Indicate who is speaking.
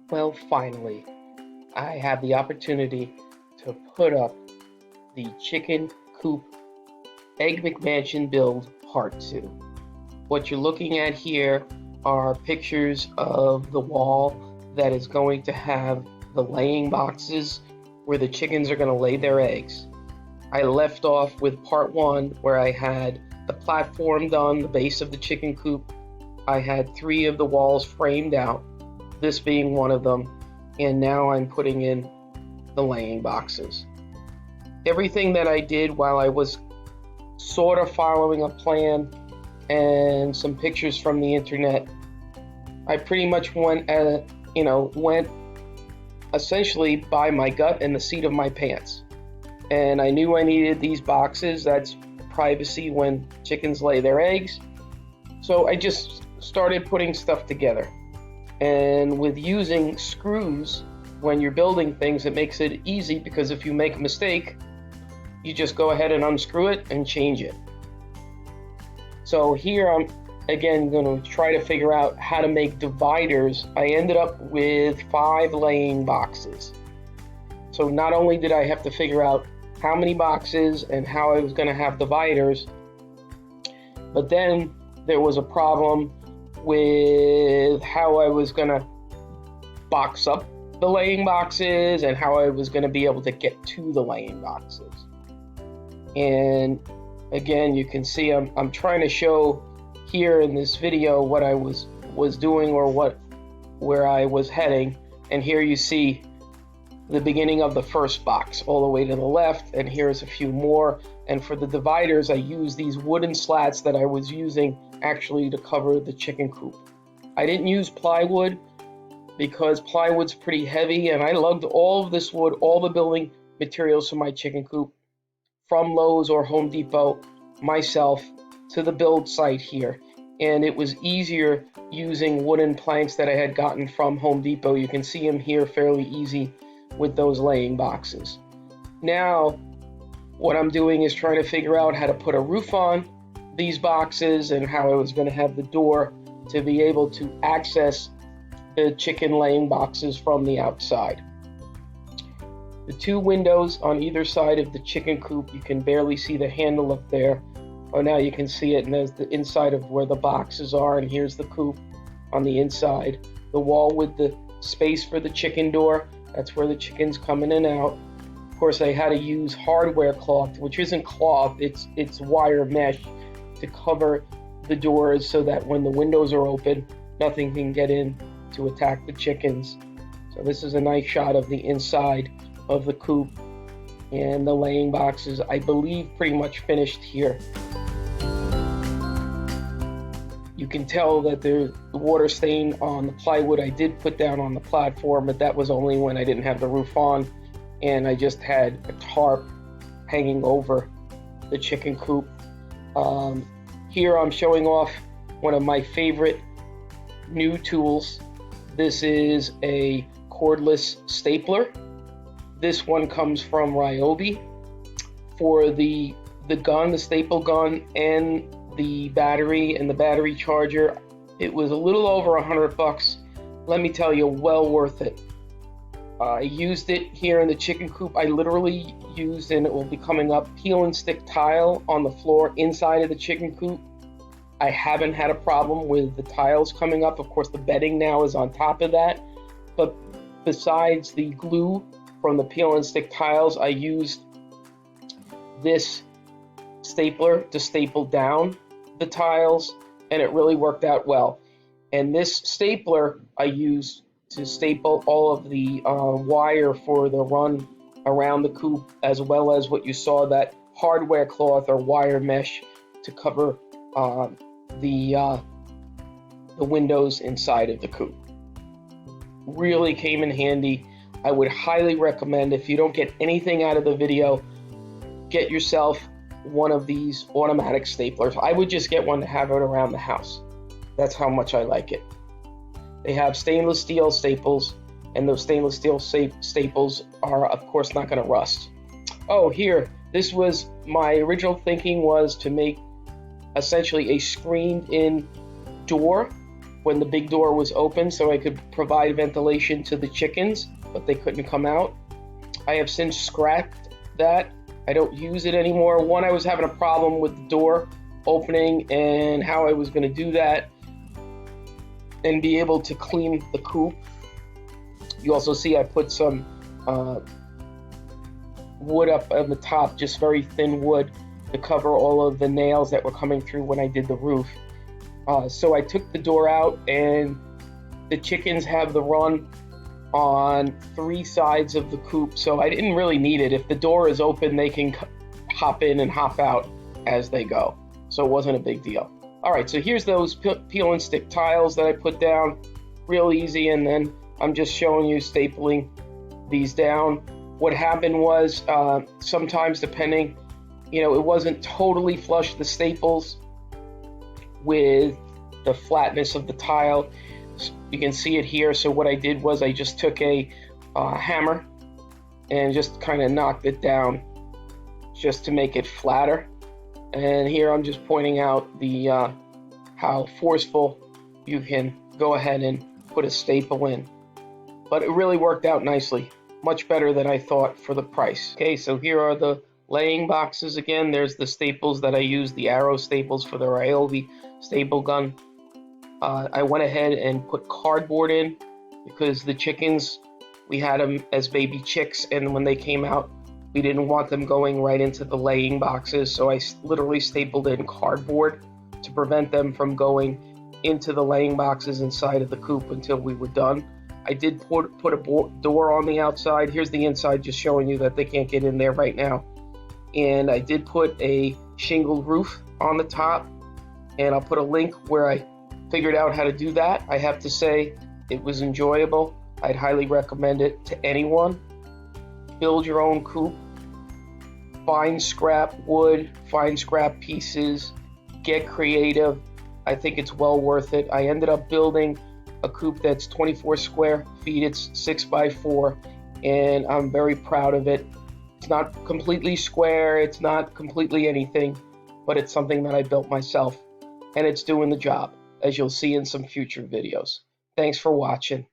Speaker 1: Well, finally, I have the opportunity to put up the chicken coop egg McMansion build part 2. What you're looking at here are pictures of the wall that is going to have the laying boxes where the chickens are going to lay their eggs. I left off with part 1 where I had the platform done, the base of the chicken coop. I had 3 of the walls framed out, this being one of them, and now I'm putting in the laying boxes. Everything that I did while I was sort of following a plan and some pictures from the internet, I pretty much went essentially by my gut and the seat of my pants. And I knew I needed these boxes. That's privacy when chickens lay their eggs. So I just started putting stuff together. And with using screws when you're building things, it makes it easy because if you make a mistake, you just go ahead and unscrew it and change it. So here I'm again going to try to figure out how to make dividers. I ended up with 5 laying boxes. So not only did I have to figure out how many boxes and how I was going to have dividers, but then there was a problem with how I was going to box up the laying boxes and how I was going to be able to get to the laying boxes. And again, you can see I'm trying to show here in this video what I was doing or where I was heading. And here you see the beginning of the first box all the way to the left, and here's a few more. And for the dividers, I used these wooden slats that I was using actually to cover the chicken coop. I didn't use plywood because plywood's pretty heavy, and I lugged all of this wood, all the building materials for my chicken coop from Lowe's or Home Depot myself to the build site here. And it was easier using wooden planks that I had gotten from Home Depot. You can see them here fairly easy with those laying boxes. Now, what I'm doing is trying to figure out how to put a roof on these boxes and how I was going to have the door to be able to access the chicken laying boxes from the outside. The 2 windows on either side of the chicken coop, you can barely see the handle up there. Oh, now you can see it, and there's the inside of where the boxes are, and here's the coop on the inside. The wall with the space for the chicken door, that's where the chickens come in and out. Of course, I had to use hardware cloth, which isn't cloth, it's wire mesh to cover the doors so that when the windows are open, nothing can get in to attack the chickens. So this is a nice shot of the inside of the coop, and the laying boxes, I believe, pretty much finished here. You can tell that there's water stain on the plywood I did put down on the platform, but that was only when I didn't have the roof on and I just had a tarp hanging over the chicken coop. Here I'm showing off one of my favorite new tools. This is a cordless stapler. This one comes from Ryobi. For the gun, the staple gun, and the battery and the battery charger, it was a little over $100. Let me tell you, well worth it. I used it here in the chicken coop. I literally used, and it will be coming up, peel and stick tile on the floor inside of the chicken coop. I haven't had a problem with the tiles coming up. Of course, the bedding now is on top of that. But besides the glue from the peel and stick tiles, I used this stapler to staple down the tiles, and it really worked out well. And this stapler I used to staple all of the wire for the run around the coop, as well as what you saw, that hardware cloth or wire mesh to cover the windows inside of the coop. Really came in handy. I would highly recommend, if you don't get anything out of the video, get yourself one of these automatic staplers. I would just get one to have it around the house. That's how much I like it. They have stainless steel staples, and those stainless steel staples are, of course, not going to rust. Oh, here, this was my original thinking, was to make essentially a screened-in door when the big door was open so I could provide ventilation to the chickens, but they couldn't come out. I have since scrapped that. I don't use it anymore. One, I was having a problem with the door opening and how I was going to do that and be able to clean the coop. You also see I put some wood up on the top, just very thin wood to cover all of the nails that were coming through when I did the roof. So I took the door out, and the chickens have the run on 3 sides of the coop, so I didn't really need it. If the door is open, they can hop in and hop out as they go, so it wasn't a big deal. All right, so here's those peel and stick tiles that I put down, real easy, and then I'm just showing you stapling these down. What happened was sometimes, depending, it wasn't totally flush, the staples, with the flatness of the tile. You can see it here. So what I did was I just took a hammer and just kind of knocked it down just to make it flatter. And here I'm just pointing out the how forceful you can go ahead and put a staple in. But it really worked out nicely, much better than I thought for the price. Okay, so here are the laying boxes again. There's the staples that I use, the arrow staples for the Ryobi staple gun. I went ahead and put cardboard in because the chickens, we had them as baby chicks, and when they came out, we didn't want them going right into the laying boxes, so I literally stapled in cardboard to prevent them from going into the laying boxes inside of the coop until we were done. I did put a door on the outside. Here's the inside, just showing you that they can't get in there right now. And I did put a shingled roof on the top, and I'll put a link where I figured out how to do that. I have to say it was enjoyable. I'd highly recommend it to anyone. Build your own coop. Find scrap wood, find scrap pieces, get creative. I think it's well worth it. I ended up building a coop that's 24 square feet. It's 6x4, and I'm very proud of it. It's not completely square, it's not completely anything, but it's something that I built myself, and it's doing the job, as you'll see in some future videos. Thanks for watching.